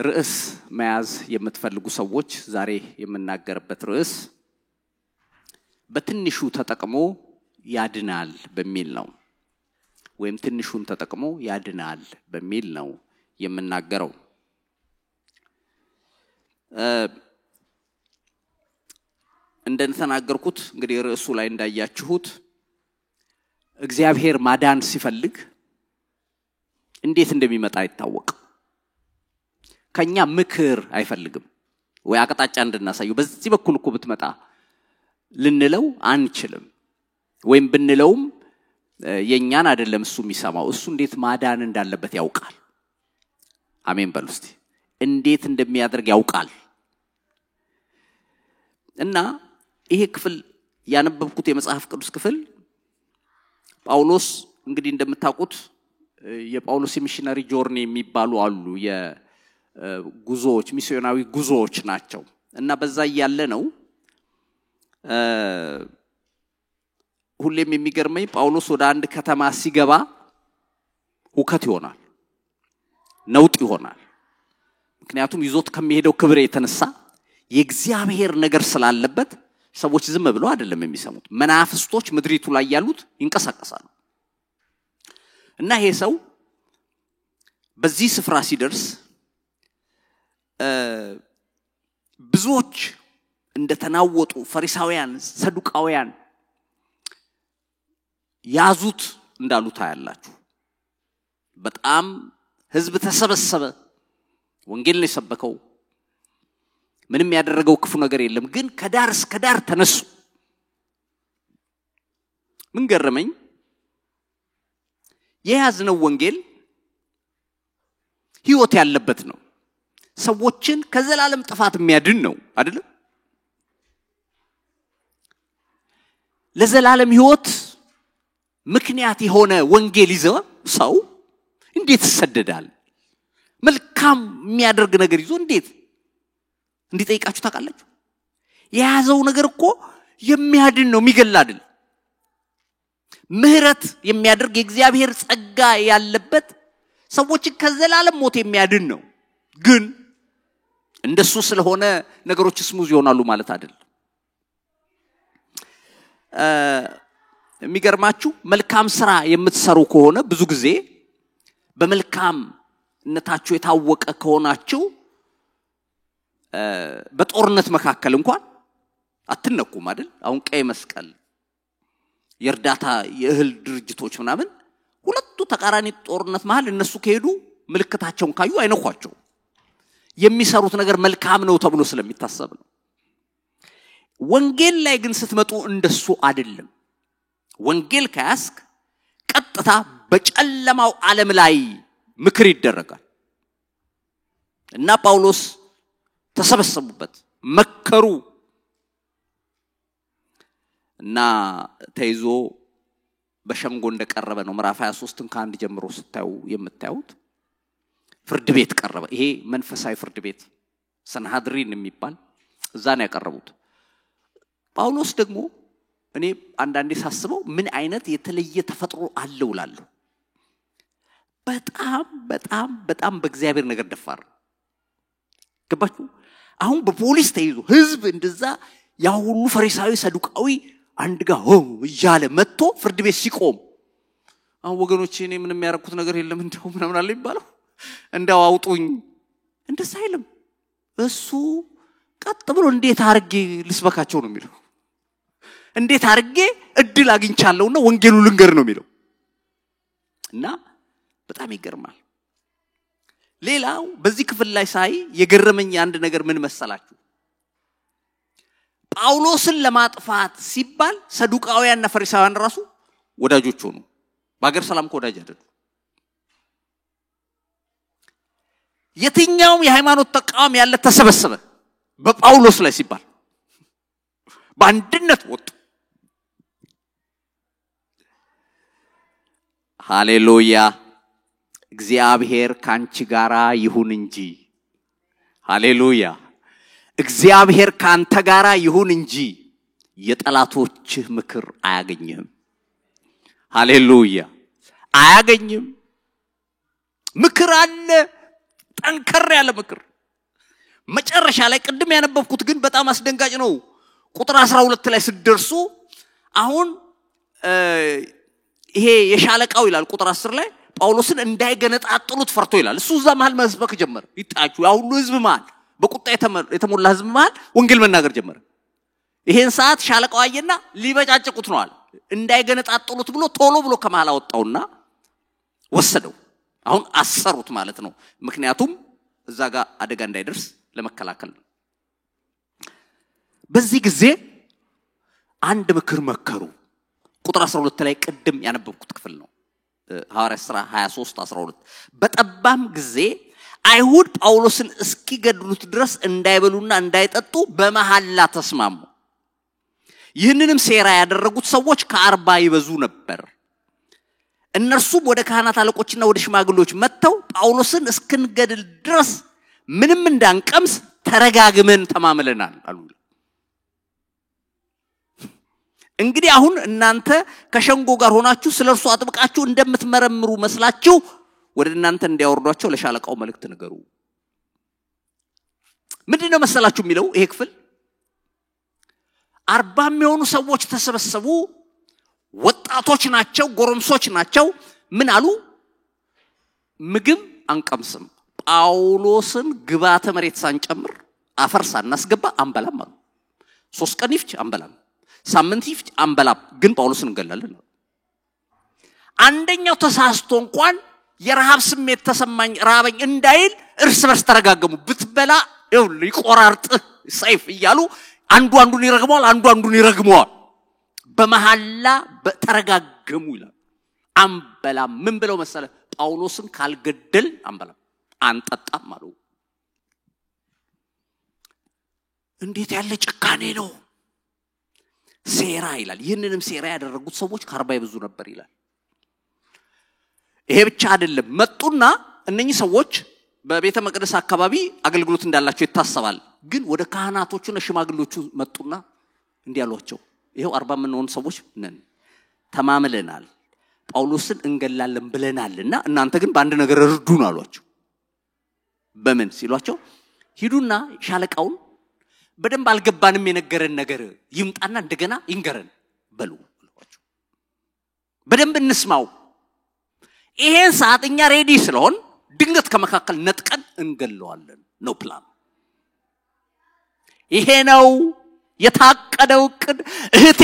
ርዕስ መያዝ የምትፈልጉ ሰዎች ዛሬ የምናገርበት ርዕስ በትንሹ ተጠቅሞ ያድናል በሚል ነው ወይም ትንሹን ተጠቅሞ ያድናል በሚል ነው የምናገረው። እንደተናገርኩት እንግዲህ ርዕሱ ላይ እንዳያችሁት እግዚአብሔር ማዳን ሲፈልግ እንዴት እንደሚመጣ አይታወቅም። ከኛ ምክር አይፈልግም ወይ አቅጣጫ እንድናሳየው በዚህ በኩል እኮ ብትመጣ ልንለው አንችልም ወይም ብንለውም የኛን አይደለም እሱ የሚሰማው እሱ እንዴት ማዳን እንዳለበት ያውቃል። አሜን በሉ እስቲ። እንዴት እንደሚያደርግ ያውቃል። እና ይሄ ክፍል ያነበብኩት የመጽሐፍ ቅዱስ ክፍል ጳውሎስ እንግዲህ እንደምታውቁት የጳውሎስ ሚሽነሪ ጆርኒ የሚባሉ አሉ የጉዞዎች ሚስዮናዊ ጉዞዎች ናቸው እና በዛ ያለ ነው ሁሌም የሚገርመኝ ጳውሎስ ወደ አንድ ከተማ ሲገባ ሁከት ይሆናል ነውጥ ይሆናል። ምክንያቱም ይዞት ከሚሄደው ክብር የተነሳ የእግዚአብሔር ነገር ስላለበት ሰዎች ዝም ብለው አይደለም የሚሰሙት። መናፍስቶች ምድሪቱ ላይ ያሉት ይንቀሳቀሳሉ። እና ይሄ ሰው በዚህ ስፍራ ሲደርስ ብዙዎች እንደተናወጡ ፈሪሳውያን ሰዱቃውያን ያዙት እንዳሉት ያላችሁ በጣም ህዝብ ተሰበሰበ። ወንጌል ነው የሰበከው። ምንም ያደረገው ክፉ ነገር የለም። ግን ከዳር እስከ ዳር ተነሱ። ምን ገረመኝ የያዝነው ወንጌል ህይወት ያለበት ነው። ሰዎችን ከዘላለም ጥፋት የሚያድን ነው አይደል? ለዘላለም ህይወት ምክንያት የሆነ ወንጌል ይዘው ሰው እንዴት ይሰደዳል? መልካም የሚያደርግ ነገር ይዞ እንዴት እንዲጠይቃችሁ ታውቃላችሁ? የያዘው ነገር እኮ የሚያድን ነው የሚገል አይደል? ምህረት የሚያደርግ የእግዚአብሔር ጸጋ ያለበት ሰዎችን ከዘላለም ሞት የሚያድን ነው። ግን እንደሱ ስለሆነ ነገሮች ስሙዝ ይሆናሉ ማለት አይደል? የሚገርማችሁ መልካም ስራ የምትሰሩ ከሆነ ብዙ ጊዜ በመልካምነታችሁ የታወቀ ከሆናችሁ በጦርነት መካከል እንኳን አትነኩም አይደል? አሁን ቀይ መስቀል የርዳታ የእህል ድርጅቶች ምናምን ሁለቱ ተቃራኒ ጦርነት መሃል እነሱ ከሄዱ ምልክታቸውን ካዩ አይነኳቸው። የሚሰሩት ነገር መልካም ነው ተብሎ ስለሚታሰብ ነው። ወንጌል ላይ ግን ስትመጡ እንደሱ አይደለም። ወንጌል ከያስክ ቀጥታ በጨለማው ዓለም ላይ ምክር ይደረጋል። እና ጳውሎስ ተሰበሰቡበት መከሩ እና ተይዞ በሸንጎ እንደቀረበ ነው። ምዕራፍ 23ን ከአንድ ጀምሮ ስታዩ የምታዩት ፍርድ ቤት ቀረበ። ይሄ መንፈሳዊ ፍርድ ቤት ሰንሃድሪን የሚባል እዛ ነው ያቀረቡት። ጳውሎስ ደግሞ እኔ አንዳንዴ ሳስበው ምን አይነት የተለየ ተፈጥሮ አለው ላለው በጣም በጣም በጣም በእግዚአብሔር ነገር ደፋር ገባችሁ? አሁን በፖሊስ ተይዞ ህዝብ እንደዛ ያ ሁሉ ፈሪሳዊ ሰዱቃዊ አንድ ጋር እያለ መጥቶ ፍርድ ቤት ሲቆም አሁን ወገኖቼ እኔ ምንም ያረኩት ነገር የለም እንደው ምናምን አለ ይባላል። እንደው አውጡኝ እንደዛ አይልም። እሱ ቀጥ ብሎ እንዴት አርጌ ልስበካቸው ነው የሚለው። እንዴት አርጌ እድል አግኝቻለሁና ወንጌሉ ልንገር ነው የሚለው። እና በጣም ይገርማል። ሌላው በዚህ ክፍል ላይ ሳይ የገረመኝ አንድ ነገር ምን መሰላችሁ? ጳውሎስን ለማጥፋት ሲባል ሰዱቃውያንና ፈሪሳውያን ራሱ ወዳጆች ሆኑ። በአገር ሰላም ወዳጅ አይደሉ። የትኛውም የሃይማኖት ተቃዋሚ ያለ ተሰበሰበ በጳውሎስ ላይ ሲባል በአንድነት ወጡ። ሃሌሉያ! እግዚአብሔር ካንቺ ጋራ ይሁን እንጂ ሃሌሉያ! እግዚአብሔር ካንተ ጋራ ይሁን እንጂ የጠላቶችህ ምክር አያገኝህም። ሃሌሉያ! አያገኝም። ምክር አለ ጠንከር ያለ ምክር መጨረሻ ላይ ቅድም ያነበብኩት ግን በጣም አስደንጋጭ ነው ቁጥር 12 ላይ ሲደርሱ አሁን ይሄ የሻለቃው ይላል ቁጥር 10 ላይ ጳውሎስን እንዳይገነጣጥሉት ፈርቶ ይላል እሱ እዛ መሃል መስበክ ጀመረ ይጣጩ ያ ሁሉ ህዝብ መሃል በቁጣ የተሞላ ህዝብ መሃል ወንጌል መናገር ጀመረ ይሄን ሰዓት ሻለቃው አየና ሊበጫጭቁት ነው አለ እንዳይገነጣጥሉት ብሎ ቶሎ ብሎ ከመሃል አወጣውና ወሰደው አሁን አሰሩት ማለት ነው ምክንያቱም እዛ ጋር አደጋ እንዳይደርስ ለመከላከል በዚህ ጊዜ አንድ ምክር መከሩ ቁጥር 12 ላይ ቅድም ያነበብኩት ክፍል ነው ሐዋርያት ሥራ 23:12 በጠባም ጊዜ አይሁድ ጳውሎስን እስኪገድሉት ድረስ እንዳይበሉና እንዳይጠጡ በመሐላ ተስማሙ ይህንንም ሴራ ያደረጉት ሰዎች ከ40 ይበዙ ነበር እነርሱም ወደ ካህናት አለቆችና ወደ ሽማግሌዎች መጥተው ጳውሎስን እስክንገድል ድረስ ምንም እንዳንቀምስ ተረጋግመን ተማምለናል አሉ እንግዲህ አሁን እናንተ ከሸንጎ ጋር ሆናችሁ ስለርሱ አጥብቃችሁ እንደምትመረምሩ መስላችሁ ወደ እናንተ እንዲያወርዷቸው ለሻለቃው መልእክት ንገሩ ምንድነው መሰላችሁ የሚለው ይሄ ክፍል 40 የሚሆኑ ሰዎች ተሰበሰቡ ወጣቶች ናቸው ጎረምሶች ናቸው ምን አሉ ምግብ አንቀምስም ጳውሎስን ግባተ መሬት ሳንጨምር አፈር ሳናስገባ አንበላም አሉ 3 ቀን ይፍጭ አንበላም ሳምንት ይፍጭ አንበላም ግን ጳውሎስን እንገላለን አንደኛው ተሳስቶ እንኳን የረሃብ ስሜት ተሰማኝ ራበኝ እንዳይል እርስ በርስ ተረጋገሙ ብትበላ ይቆራርጥ ሰይፍ ይያሉ አንዱ አንዱን ይረግመዋል በመሐላ ተረጋገሙ ይላል አንበላም ምን ብለው መሰለ ጳውሎስን ካልገደል አንበላም አንጠጣም አሉ እንዴት ያለ ጭካኔ ነው ሴራ ይላል ይህንንም ሴራ ያደረጉት ሰዎች ከ40 ይበዙ ነበር ይላል ይሄ ብቻ አይደለም መጡና እነኚህ ሰዎች በቤተ መቅደስ አካባቢ አገልግሎት እንዳላቸው ይታሰባል ግን ወደ ካህናቶቹና ሽማግሌዎቹ መጡና እንዲያሏቸው ይሄው 40 ምንሆን ሰዎች ነን ተማምለናል ጳውሎስን እንገላለን ብለናልና እናንተ ግን በአንድ ነገር እርዱን አሏቸው በምን ሲሏቸው ሂዱና ሻለቃውን በደንብ አልገባንም የነገረን ነገር ይምጣና እንደገና ይንገረን በሉ አሏቸው በደንብ እንስማው ይሄን ሰዓትኛ ሬዲ ስለሆን ድንገት ከመካከል ነጥቀን እንገለዋለን ነው ፕላን ይሄ ነው የታቀደው ቅድ እህቴ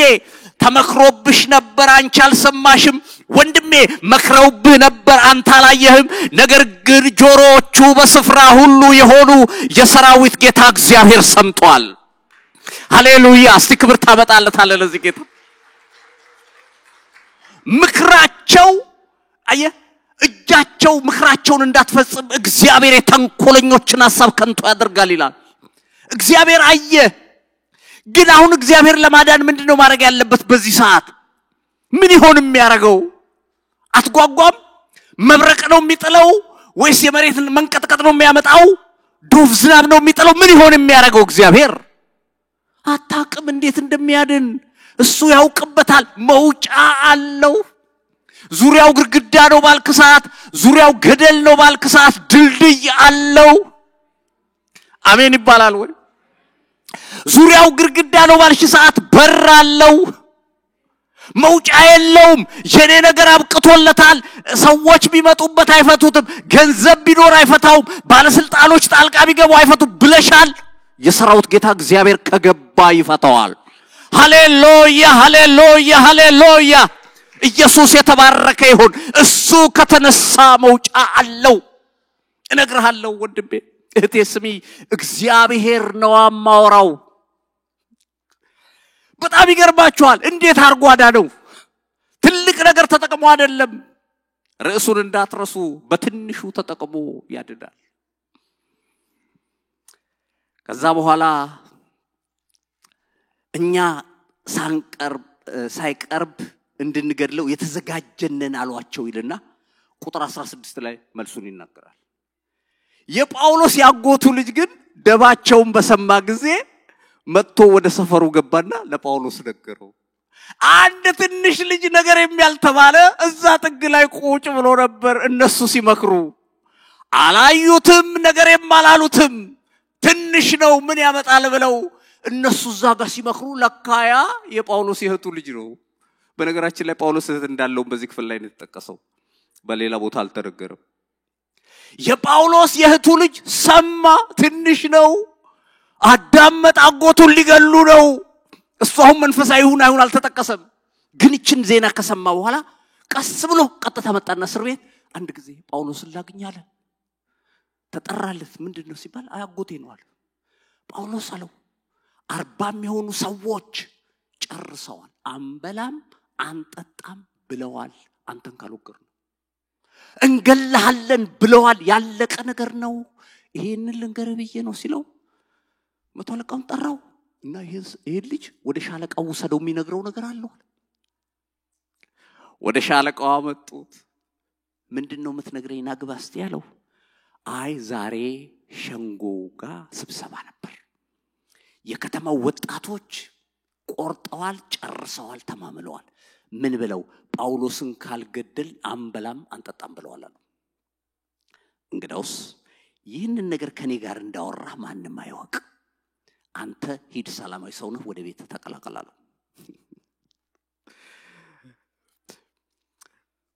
ተመክሮብሽ ነበር አንቺ አልሰማሽም ወንድሜ መክረውብህ ነበር አንተ አላየህም ነገር ግን ጆሮቹ በስፍራ ሁሉ የሆኑ የሰራዊት ጌታ እግዚአብሔር ሰምቷል ሃሌሉያ እስቲ ክብር ታመጣለታለ ለዚህ ጌታ ምክራቸው አየ እጃቸው ምክራቸውን እንዳትፈጽም እግዚአብሔር የተንኮለኞችን ሐሳብ ከንቱ ያደርጋል ይላል እግዚአብሔር አየ ግን አሁን እግዚአብሔር ለማዳን ምንድነው ማድረግ ያለበት በዚህ ሰዓት ምን ይሆን የሚያረጋው አትጓጓም መብረቅ ነው የሚጥለው ወይስ የመሬትን መንቀጥቀጥ ነው የሚያመጣው ዶፍ ዝናብ ነው የሚጥለው ምን ይሆን የሚያረጋው እግዚአብሔር አታቅም እንዴት እንደሚያድን እሱ ያውቅበታል መውጫ አለው ዙሪያው ግድግዳ ነው ባልከሳት ዙሪያው ገደል ነው ባልከሳት ድልድይ አለው አሜን ይባላል ወይ ዙሪያው ግድግዳ ነው ባልሽ ሰዓት በር አለው መውጫ የለውም የኔ ነገር አብቅቶለታል ሰዎች ቢመጡበት አይፈቱትም ገንዘብ ቢኖር አይፈታውም ባለስልጣኖች ጣልቃ ቢገቡ አይፈቱም ብለሻል የሰራዊት ጌታ እግዚአብሔር ከገባ ይፈታዋል ሃሌሉያ ሃሌሉያ ሃሌሉያ ኢየሱስ የተባረከ ይሁን እሱ ከተነሳ መውጫ አለው እነግርሃለሁ ወንድሜ እህቴ ስሚ እግዚአብሔር ነው አማወራው በጣም ይገርማችኋል እንዴት አርጓዳ ነው ትልቅ ነገር ተጠቅሞ አይደለም ርዕሱን እንዳትረሱ በትንሹ ተጠቅሞ ያድናል ከዛ በኋላ እኛ ሳይቀርብ እንድንገድለው የተዘጋጀነን አሏቸው ይልና ቁጥር 16 ላይ መልሱን ይናገራል የጳውሎስ ያጎቱ ልጅ ግን ደባቸውን በሰማ ጊዜ መጥቶ ወደ ሰፈሩ ገባና ለጳውሎስ ነገረው አንድ ትንሽ ልጅ ነገር የሚያልተባለ እዛ ጥግ ላይ ቁጭ ብሎ ነበር እነሱ ሲመክሩ አላዩትም ነገርም አላሉትም ትንሽ ነው ምን ያመጣል ብለው እነሱ ዛጋ ሲመክሩ ለካያ የጳውሎስ የህቱ ልጅ ነው በነገራችን ላይ ጳውሎስ እህት እንዳለው በዚህ ክፍል ላይ ነው ተጠቀሰው በሌላ ቦታ አልተነገረም የጳውሎስ የህቱ ልጅ ሰማ ትንሽ ነው አዳመጥ አጎቱን ሊገሉ ነው እሷም መንፈሳዊ አይሁን አልተጠቀሰም ግን እቺን ዜና ከሰማ በኋላ ቀስ ብሎ ቀጥታ መጣና እስር ቤት አንድ ጊዜ ጳውሎስን ላግኛለ ተጠራለት ምንድነው ሲባል አያጎቴ ነው አለ ጳውሎስ አለው 40 የሚሆኑ ሰዎች ጨርሰዋል አንበላም አንጠጣም ብለዋል አንተን ካልወገር ነው እንገላለን ብለዋል ያለቀ ነገር ነው ይሄንን ልንገር ብዬ ነው ሲለው መቶ አለቃውን ጠራው እና ይሄ ልጅ ወደ ሻለቃው ወሰደው የሚነግረው ነገር አለው ወደ ሻለቃው አመጡት ምንድነው የምትነግረኝ ናግባ እስቲ ያለው አይ ዛሬ ሸንጎ ጋር ስብሰባ ነበር የከተማው ወጣቶች ቆርጠዋል ጨርሰዋል ተማምለዋል ምን ብለው ጳውሎስን ካልገደል አንበላም አንጠጣም ብለዋል አሉ እንግዳውስ ይህንን ነገር ከኔ ጋር እንዳወራ ማንንም አይወቅ አንተ ሂድ ሰላማዊ ሰው ነህ ወደ ቤት ተቀላቀላሉ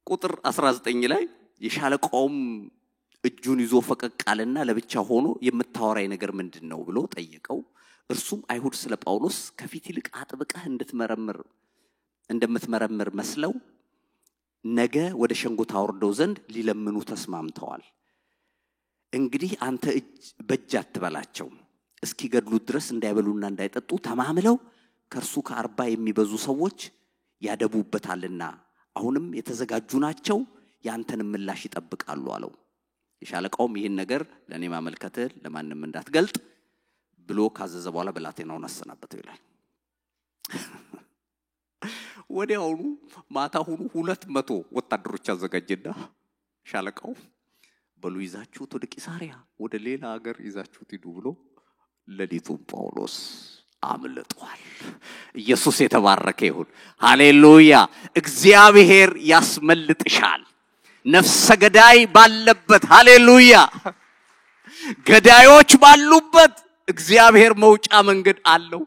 ቁጥር 19 ላይ የሻለቃውም እጁን ይዞ ፈቀቃለና ለብቻ ሆኖ የምታወራይ ነገር ምንድነው ብሎ ጠየቀው እርሱም አይሁድ ስለ ጳውሎስ ከፊት ይልቅ አጥብቀህ እንደምትመረምር መስለው ነገ ወደ ሸንጎ ታወርደው ዘንድ ሊለምኑ ተስማምተዋል እንግዲህ አንተ በእጅ አትበላቸው እስኪገድሉት ድረስ እንዳይበሉና እንዳይጠጡ ተማምለው ከርሱ ከ40 የሚበዙ ሰዎች ያደቡበታልና አሁንም የተዘጋጁ ናቸው ያንተን ምላሽ ይጠብቃሉ አለው የሻለቃውም ይሄን ነገር ለኔ ማመልከተ ለማንንም እንዳትገልጥ ብሎ ካዘዘ በኋላ በላቴናውን አሰናበተው ይላል ወዲያውኑ ማታ ሁሉ 200 ወታደሮች አዘጋጀና ሻለቃው በሉ ይዛችሁት ወደ ቂሳሪያ ወደ ሌላ ሀገር ይዛችሁት ሂዱ ብሎ ለሊቱን ጳውሎስ አምልጧል ኢየሱስ የተባረከ ይሁን ሃሌሉያ እግዚአብሔር ያስመልጥሻል ነፍሰ ገዳይ ባለበት ሃሌሉያ ገዳዮች ባሉበት እግዚአብሔር መውጫ መንገድ አለው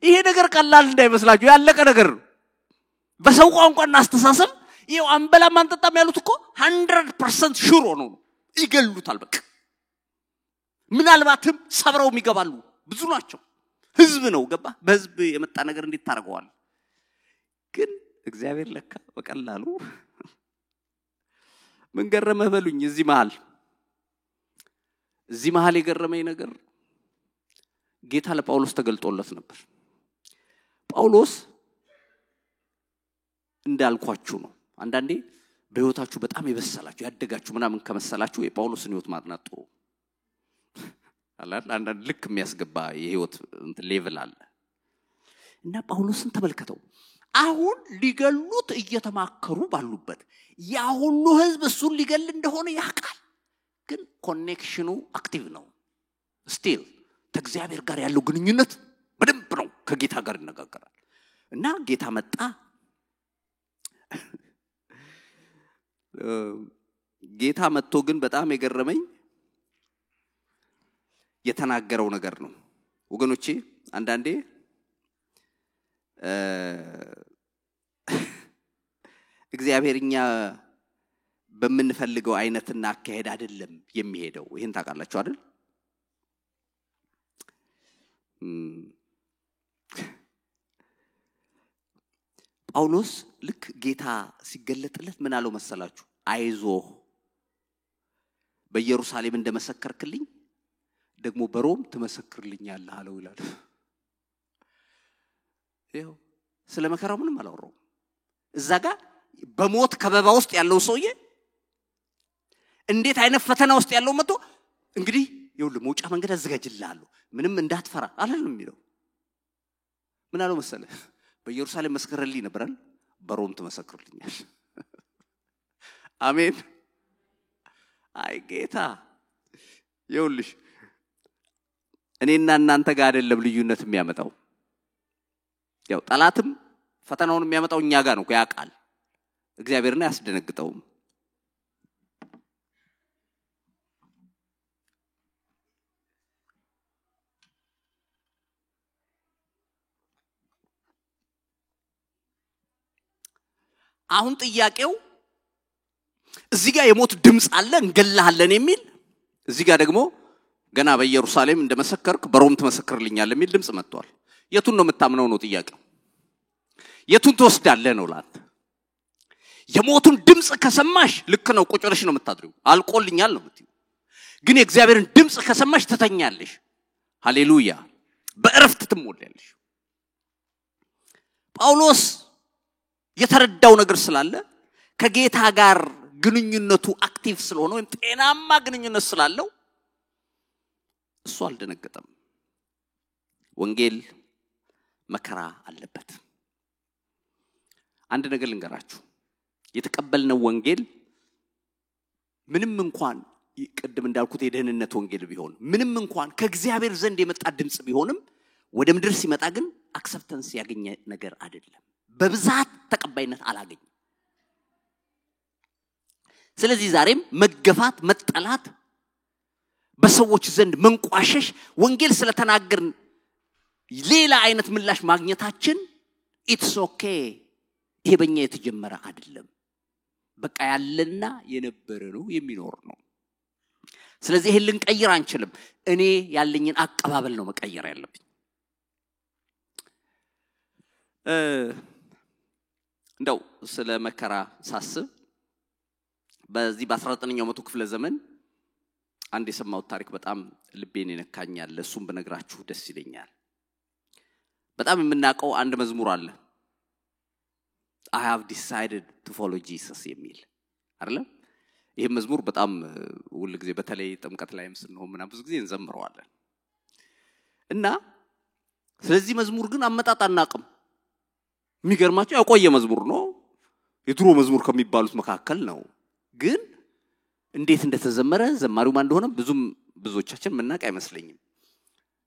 ይሄ ነገር ቀላል እንዳይመስላችሁ ያለቀ ነገር በሰው ቋንቋና አስተሳሰብ ይሄው አንበላ ማንጠጣም ያሉት እኮ 100% ሹር ነው ይገሉታል በቃ ምናልባትም ሰብረው የሚገባሉ ብዙ ናቸው ህዝብ ነው ገባ በህዝብ የመጣ ነገር እንዴት ታርገዋል ግን እግዚአብሔር ለካ በቀላሉ ምን ገረመህ በሉኝ እዚህ መሃል የገረመኝ ነገር ጌታ ለጳውሎስ ተገልጦለት ነበር ጳውሎስ እንዳልኳችሁ ነው አንዳንዴ በህይወታችሁ በጣም ይበሰላችሁ ያደጋችሁ ምናምን ከመሰላችሁ የጳውሎስን ህይወት ማጥናት ጥሩ አላል አንዳንድ ልክ የሚያስገባ የህይወት ሌቭል አለ እና ጳውሎስን ተመልከተው አሁን ሊገሉት እየተማከሩ ባሉበት ያ ሁሉ ህዝብ እሱን ሊገል እንደሆነ ያቃል ግን ኮኔክሽኑ አክቲቭ ነው ስቲል ከእግዚአብሔር ጋር ያለው ግንኙነት በደንብ ነው ከጌታ ጋር ይነጋገራል እና ጌታ መጣ ጌታ መጥቶ ግን በጣም የገረመኝ የተናገረው ነገር ነው ወገኖቼ አንዳንዴ እግዚአብሔርኛ በመንፈልገው አይነትና አካሄድ አይደለም የሚሄደው ይሄን ታውቃላችሁ አይደል ጳውሎስ ልክ ጌታ ሲገለጥለት ምን አለው መሰላችሁ አይዞ በኢየሩሳሌም እንደመሰከርክልኝ ደግሞ በሮም ተመሰክርልኛለህ አለው ይላል ይሄው ስለመከራው ምንም አላወራው እዛ ጋር በሞት ከበባ ውስጥ ያለው ሰውዬ እንዴት አይነት ፈተና ውስጥ ያለው መጥቶ እንግዲህ ይኸውልህ መውጫ መንገድ አዘጋጅልሃለሁ ምንም እንዳትፈራ አላለም የሚለው ምን አለው መሰለህ በኢየሩሳሌም መስከረልኝ ነበርል በሮም ተመሰክርልኛል አሜን አይ ጌታ ይኸውልሽ እኔና እናንተ ጋር አይደለም ልዩነት የሚያመጣው ያው ጠላትም ፈተናውን የሚያመጣው እኛ ጋር ነው ያቃል እግዚአብሔርና ያስደነግጠው አሁን ጥያቄው እዚህ ጋር የሞት ድምጽ አለ እንገላለን የሚል እዚህ ጋር ደግሞ ገና በኢየሩሳሌም እንደመሰከርክ በሮም ተመሰክርልኛል የሚል ድምጽ መጥቷል የቱን ነው የምታምነው ነው ጥያቄው የቱን ትወስዳለህ ነው ላት የሞቱን ድምጽ ከሰማሽ ልክ ነው ቁጭ ብለሽ ነው የምታድሪው አልቆልኛል ነው የምትይው ግን የእግዚአብሔርን ድምጽ ከሰማሽ ትተኛለሽ ሃሌሉያ በእረፍት ትሞላለሽ ጳውሎስ የተረዳው ነገር ስላለ ከጌታ ጋር ግንኙነቱ አክቲቭ ስለሆነ ወይም ጤናማ ግንኙነት ስላለው እሱ አልደነገጠም ወንጌል መከራ አለበት አንድ ነገር ልንገራችሁ የተቀበልነው ወንጌል ምንም እንኳን ይቀድም እንዳልኩት የደህንነት ወንጌል ቢሆን ምንም እንኳን ከእግዚአብሔር ዘንድ የመጣ ድምጽ ቢሆንም ወደ ምድር ሲመጣ ግን አክሰፕታንስ ያገኘ ነገር አይደለም በብዛት ተቀባይነት አላገኘም ስለዚህ ዛሬም መገፋት መጠላት በሰዎች ዘንድ መንቋሸሽ ወንጌል ስለተናገርን ሌላ አይነት ምላሽ ማግኘታችን ኢትስ ኦኬ ይሄ በእኛ የተጀመረ አይደለም በቃ ያለና የነበረ ነው የሚኖር ነው ስለዚህ ይሄን ልንቀይር አንችልም እኔ ያለኝን አቀባበል ነው መቀየር ያለብኝ እንደው ስለ መከራ ሳስብ በዚህ በ19ኛው መቶ ክፍለ ዘመን አንድ የሰማው ታሪክ በጣም ልቤን ይነካኛል እሱም በነግራችሁ ደስ ይለኛል በጣም የምናቀው አንድ መዝሙር አለ I have decided to follow Jesus የሚል አይደል ይሄ መዝሙር በጣም ሁሉ ጊዜ በተለይ ጥምቀት ላይም ስንሆን ምናምን ብዙ ጊዜ እንዘምረዋለን እና ስለዚህ መዝሙር ግን አመጣጥ አናቅም የሚገርማችሁ ያቆየ መዝሙር ነው የድሮ መዝሙር ከሚባሉት መካከል ነው ግን እንዴት እንደተዘመረ ዘማሪው ማን እንደሆነ ብዙዎቻችን መናቅ አይመስልኝም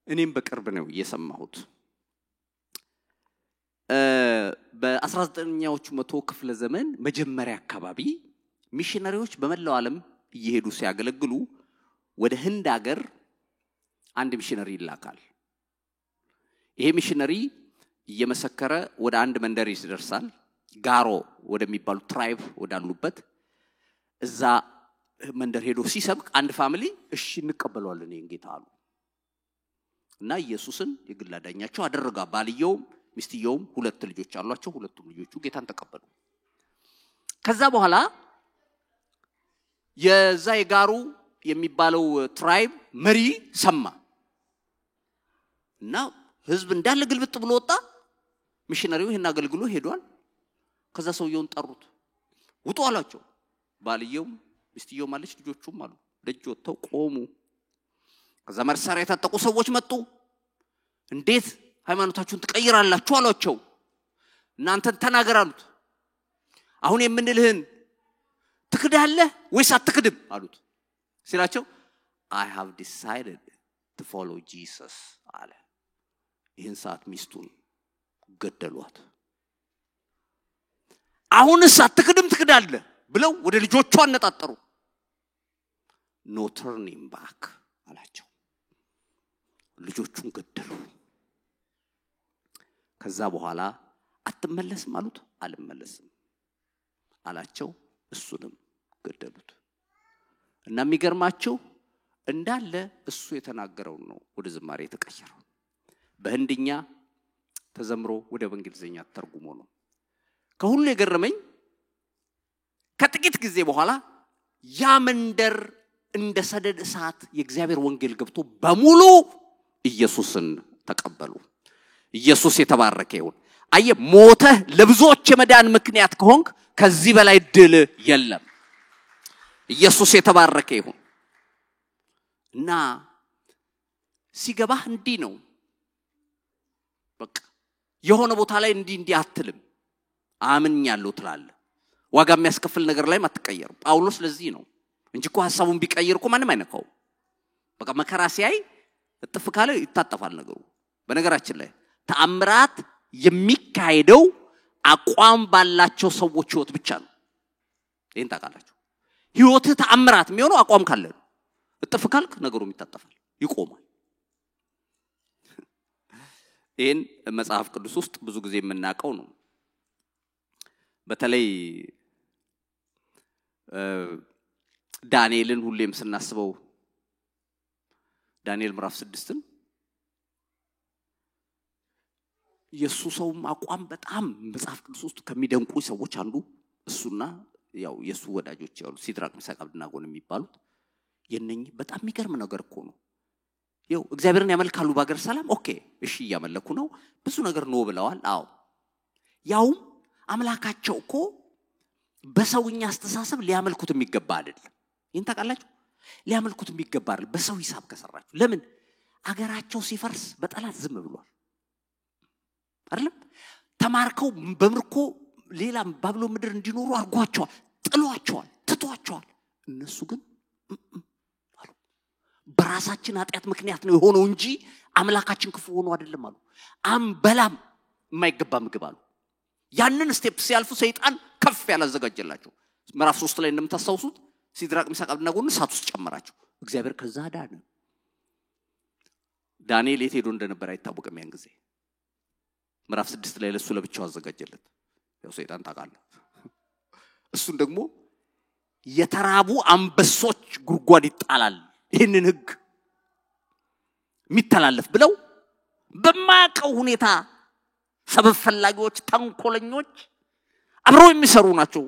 እኔም በቅርብ ነው እየሰማሁት በ19ኛዎቹ መቶ ክፍለ ዘመን መጀመሪያ አካባቢ ሚሽነሪዎች በመላው ዓለም እየሄዱ ሲያገለግሉ ወደ ህንድ ሀገር አንድ ሚሽነሪ ይላካል ይሄ ሚሽነሪ እየመሰከረ ወደ አንድ መንደር ይደርሳል ጋሮ ወደሚባሉ ትራይብ ወዳሉበት እዛ መንደር ሄዶ ሲሰብክ አንድ ፋሚሊ እሺ እንቀበለዋለን ይንጌታ አሉ እና ኢየሱስን የግል አዳኛቸው አደረጋ ባልየው ሚስትየውም ሁለት ልጆች አሏቸው ሁለቱም ልጆቹ ጌታን ተቀበሉ ከዛ በኋላ የዛ የጋሩ የሚባለው ትራይብ መሪ ሰማ እና ህዝብ እንዳለ ግልብጥ ብሎ ወጣ ሚሽነሪው ይሄን አገልግሎ ሄዷል ከዛ ሰውየውን ጠሩት ውጡ አላቸው ባልየው ሚስትየው ማለት ልጆቹም አሉ ደጅ ወጥተው ቆሙ ከዛ መርሳሪያ የታጠቁ ሰዎች መጡ እንዴት ሃይማኖታችሁን ትቀይራላችሁ አሏቸው እናንተን ተናገራሉት አሁን የምንልህን ትክዳለህ ወይስ አትክድም አሉት ሲላቸው I have decided to follow Jesus አለ ይህን ሰዓት ሚስቱን ገደሏት አሁንስ አትክድም ትክዳለህ ብለው ወደ ልጆቿ አነጣጠሩ no turning back አላቸው ልጆቹን ገደሉ ከዛ በኋላ አትመለስም አሉት አልመለስም አላቸው እሱንም ገደሉት እና የሚገርማቸው እንዳለ እሱ የተናገረው ነው ወደ ዝማሬ የተቀየረው በህንድኛ ተዘምሮ ወደ እንግሊዘኛ ተርጉሞ ነው ከሁሉ የገረመኝ ከጥቂት ጊዜ በኋላ ያ መንደር እንደ ሰደድ እሳት የእግዚአብሔር ወንጌል ገብቶ በሙሉ ኢየሱስን ተቀበሉ ኢየሱስ የተባረከ ይሁን አየ ሞተ ለብዙዎች የመዳን ምክንያት ከሆንክ ከዚህ በላይ ድል የለም ኢየሱስ የተባረከ ይሁን እና ሲገባህ እንዲህ ነው በቃ የሆነ ቦታ ላይ እንዲህ አትልም አምኛለሁ ትላለህ ዋጋ የሚያስከፍል ነገር ላይ ማትቀየር ጳውሎስ ለዚህ ነው እንጂ እኮ ሐሳቡን ቢቀየር እኮ ማንም አይነካው በቃ መከራ ሲያይ እጥፍ ካለ ይታጠፋል ነገሩ በነገራችን ላይ ተአምራት የሚካሄደው አቋም ባላቸው ሰዎች ህይወት ብቻ ነው ይሄን ታውቃላችሁ ህይወት ተአምራት የሚሆነው አቋም ካለ ነው እጥፍ ካልክ ነገሩ ይታጠፋል ይቆማል ይሄን መጽሐፍ ቅዱስ ውስጥ ብዙ ጊዜ የምናቀው ነው በተለይ ዳንኤልን ሁሌም ስናስበው ዳንኤል ምዕራፍ 6ን ኢየሱስም አቋም በጣም መጽሐፍ ቅዱስ ውስጥ ከሚደንቁ ሰዎች አንዱ እሱና ያው ኢየሱስ ወዳጆች ያሉ ሲድራቅ ሚሳቅ አብደናጎ የሚባሉት የነኝ በጣም የሚገርም ነገር እኮ ነው ያው እግዚአብሔርን ያመልካሉ ባገር ሰላም ኦኬ እሺ ያመለኩ ነው ብዙ ነገር ነው ብለዋል አዎ ያው አምላካቸው እኮ በሰውኛ አስተሳሰብ ሊያመልኩት የሚገባ አይደለም ይሄን ታውቃላችሁ ሊያመልኩት የሚገባ አይደል በሰው ሂሳብ ከሰራችሁ ለምን አገራቸው ሲፈርስ በጠላት ዝም ብሏል አይደለም ተማርከው በምርኮ ሌላ ባብሎን ምድር እንዲኖሩ አርጓቸዋል ጥሏቸዋል ትቷቸዋል እነሱ ግን በራሳችን ኃጢአት ምክንያት ነው የሆነው እንጂ አምላካችን ክፉ ሆኖ አይደለም አሉ አንበላም የማይገባ ምግብ አሉ ያንን ስቴፕ ሲያልፉ ሰይጣን ከፍ ያላዘጋጀላቸው ምዕራፍ 3 ላይ እንደምታስታውሱት ሲድራቅ ሚሳቅ አብደናጎን ሳት ውስጥ ጨመራቸው እግዚአብሔር ከዛ ዳነ ዳንኤል የት ሄዶ እንደነበር አይታወቅም ያን ጊዜ ምዕራፍ 6 ላይ ለሱ ለብቻው አዘጋጀለት ያው ሰይጣን ታውቃለህ እሱን ደግሞ የተራቡ አንበሶች ጉርጓድ ይጣላል ይሄንን ህግ የሚተላለፍ ብለው በማቀው ሁኔታ ሰበብ ፈላጊዎች ተንኮለኞች አብረው የሚሰሩ ናቸው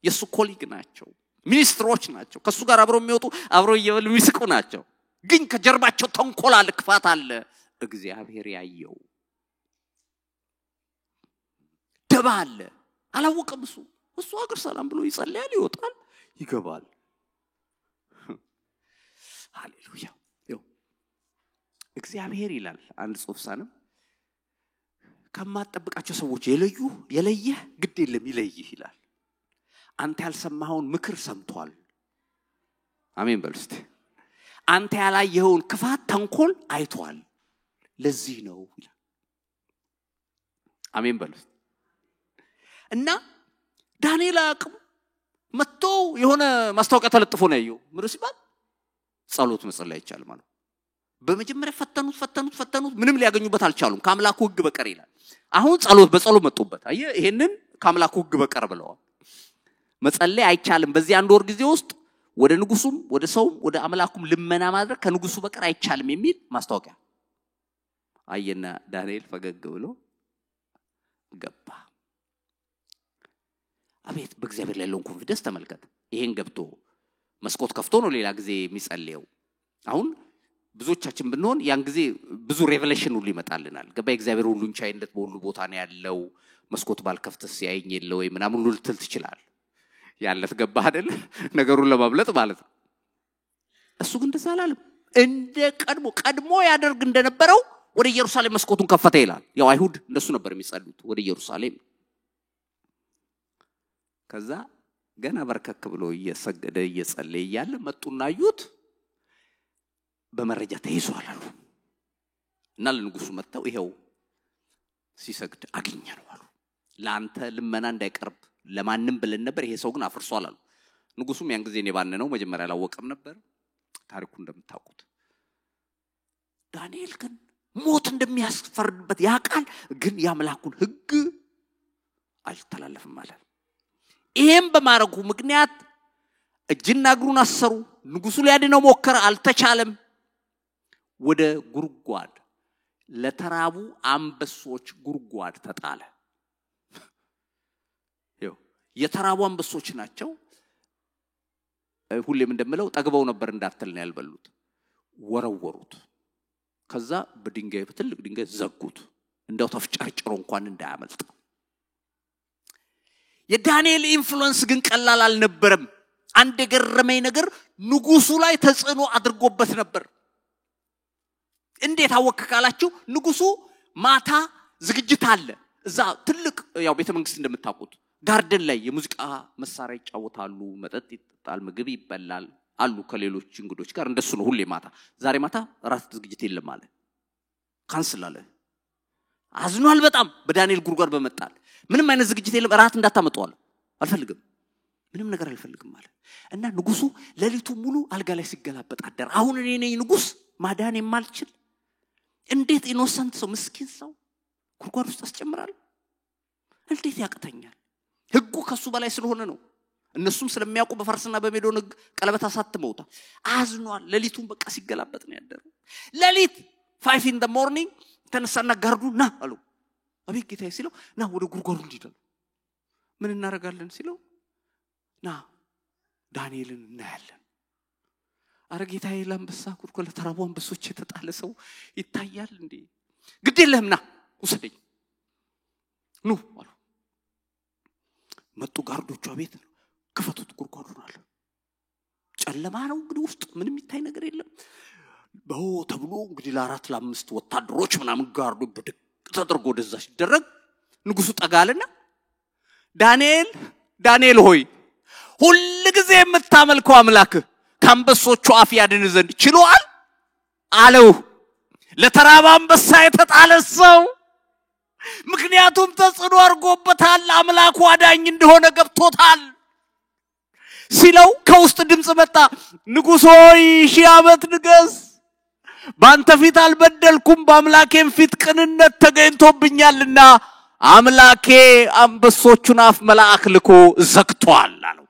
የሱ ኮሊግ ናቸው ሚኒስትሮች ናቸው ከሱ ጋር አብረው የሚወጡ አብረው እየበሉ የሚስቁ ናቸው ግን ከጀርባቸው ተንኮል አለ ክፋት አለ እግዚአብሔር ያየው ደባ አለ አላወቀም እሱ አገር ሰላም ብሎ ይጸልያል ይወጣል ይገባል ሃሌሉያ እግዚአብሔር ይላል አንድ ጽሑፍ ሳነም ከማጠብቃቸው ሰዎች የለየ ግድ የለም ይለይህ ይላል አንተ ያልሰማኸውን ምክር ሰምቷል አሜን በልስት አንተ ያላየኸውን ክፋት ተንኮል አይቷል ለዚህ ነው ይላል አሜን በልስት እና ዳንኤል አቅም መጥቶ የሆነ ማስታወቂያ ተለጥፎ ነው ያየው ምንድነው ሲባል ጸሎት መጸለይ ይቻላል ማለት በመጀመሪያ ፈተኑት ምንም ሊያገኙበት አልቻሉም ከአምላኩ ህግ በቀር ይላል አሁን በጸሎት መጡበት አየ ይሄንን ከአምላኩ ህግ በቀር ብለዋል መጸለይ አይቻልም በዚህ አንድ ወር ጊዜ ውስጥ ወደ ንጉሱም ወደ ሰውም ወደ አምላኩም ልመና ማድረግ ከንጉሱ በቀር አይቻልም የሚል ማስታወቂያ አየና ዳንኤል ፈገግ ብሎ ገባ አቤት በእግዚአብሔር ላይ ያለውን ኮንፊደንስ ተመልከት ይሄን ገብቶ መስኮት ከፍቶ ነው ሌላ ጊዜ የሚጸልየው አሁን ብዙዎቻችን ብንሆን ያን ጊዜ ብዙ ሬቨሌሽን ሁሉ ይመጣልናል ገባ እግዚአብሔር ሁሉን ቻይነት በሁሉ ቦታ ነው ያለው መስኮት ባልከፍተስ ያይኝ የለው ወይ ምናምን ሁሉ ልትል ትችላል ያለት ገባ አይደል ነገሩን ለማብለጥ ማለት ነው እሱ ግን እንደዛ አላለም እንደ ቀድሞ ያደርግ እንደነበረው ወደ ኢየሩሳሌም መስኮቱን ከፈተ ይላል ያው አይሁድ እንደሱ ነበር የሚጸልዩት ወደ ኢየሩሳሌም ከዛ ገና በርከክ ብሎ እየሰገደ እየጸለየ ያለ መጡና አዩት በመረጃ ተይዟል አሉ እና ለንጉሱ መጣው ይሄው ሲሰግድ አገኘነው አሉ ላንተ ልመና እንዳይቀርብ ለማንም ብለን ነበር ይሄ ሰው ግን አፍርሷል አሉ ንጉሱም ያን ጊዜ ነው መጀመሪያ አላወቀም ነበር ታሪኩ እንደምታውቁት ዳንኤል ግን ሞት እንደሚያስፈርድበት ያቃል ግን ያምላኩን ህግ አልተላለፈም ማለት ይሄም በማረጉ ምክንያት እጅና እግሩን አሰሩ ንጉሱ ሊያድነው ሞከረ አልተቻለም ወደ ጉርጓድ ለተራቡ አንበሶች ጉርጓድ ተጣለ የተራቡ አንበሶች ናቸው ሁሌም እንደምለው ጠግበው ነበር እንዳትል ነው ያልበሉት ወረወሩት ከዛ በድንጋይ በትልቅ ድንጋይ ዘጉት እንደው ተፍጨርጭሮ እንኳን እንዳያመልጥ የዳንኤል ኢንፍሉዌንስ ግን ቀላል አልነበረም አንድ የገረመኝ ነገር ንጉሱ ላይ ተጽዕኖ አድርጎበት ነበር እንዴት አወከካላችሁ ንጉሱ ማታ ዝግጅት አለ እዛ ትልቅ ያው ቤተ መንግስት እንደምታውቁት ጋርደን ላይ የሙዚቃ መሳሪያ ይጫወታሉ መጠጥ ይጣል ምግብ ይበላል አሉ ከሌሎች እንግዶች ጋር እንደሱ ነው ሁሌ ማታ ዛሬ ማታ ራስ ዝግጅት የለም ማለት ካንስል አለ አዝኗል በጣም በዳንኤል ጉርጓድ በመጣል ምንም አይነት ዝግጅት የለም ራት እንዳታመጣው አልፈልግም ምንም ነገር አልፈልግም ማለት እና ንጉሱ ለሊቱ ሙሉ አልጋ ላይ ሲገላበጥ አደረ አሁን እኔ ነኝ ንጉስ ማዳን የማልችል እንዴት ኢኖሰንት ሰው ምስኪን ሰው ጉርጓድ ውስጥ አስጨምራለሁ እንዴት ያቀተኛል ህጉ ከሱ በላይ ስለሆነ ነው እነሱም ስለሚያውቁ በፈርስና በሜዶን ቀለበት አሳትመውታል አዝኗል ለሊቱን በቃ ሲገላበጥ ነው ያደረው ለሊት 5 in the morning ተነሳና ጋርዱና አሉ አቤት ጌታዬ ሲለው ና ወደ ጉርጓሩ እንዲደል ምን እናረጋለን ሲለው ና ዳንኤልን እናያለን አረ ጌታዬ ለምበሳ ኩርኮለ ተራቡ አንበሶች የተጣለ ሰው ይታያል እንዴ ግድ የለህምና ውሰደኝ ኑ አሉ መጡ ጋርዶቹ አቤት ክፈቱት ጉርጓሩን አለ ጨለማ ነው እንግዲህ ውስጥ ምንም ይታይ ነገር የለም በው ተብሎ እንግዲህ ለአራት ለአምስት ወታደሮች ምናምን ጋርዱ በድቅ ተደርጎ ወደዛ ሲደረግ ንጉሱ ጠጋልና ዳንኤል ሆይ ሁሉ ጊዜ የምታመልከው አምላክ ከአንበሶቹ አፍ ያድን ዘንድ ችሏል አለው ለተራባ አንበሳ የተጣለ ሰው ምክንያቱም ተጽዕኖ አርጎበታል አምላኩ አዳኝ እንደሆነ ገብቶታል ሲለው ከውስጥ ድምጽ መጣ ንጉስ ሆይ ሺህ ዓመት ንገስ ባንተ ፊት አልበደልኩም በአምላኬም ፊት ቅንነት ተገኝቶብኛልና አምላኬ አንበሶቹን አፍ መልአክ ልኮ ዘግቷል አለው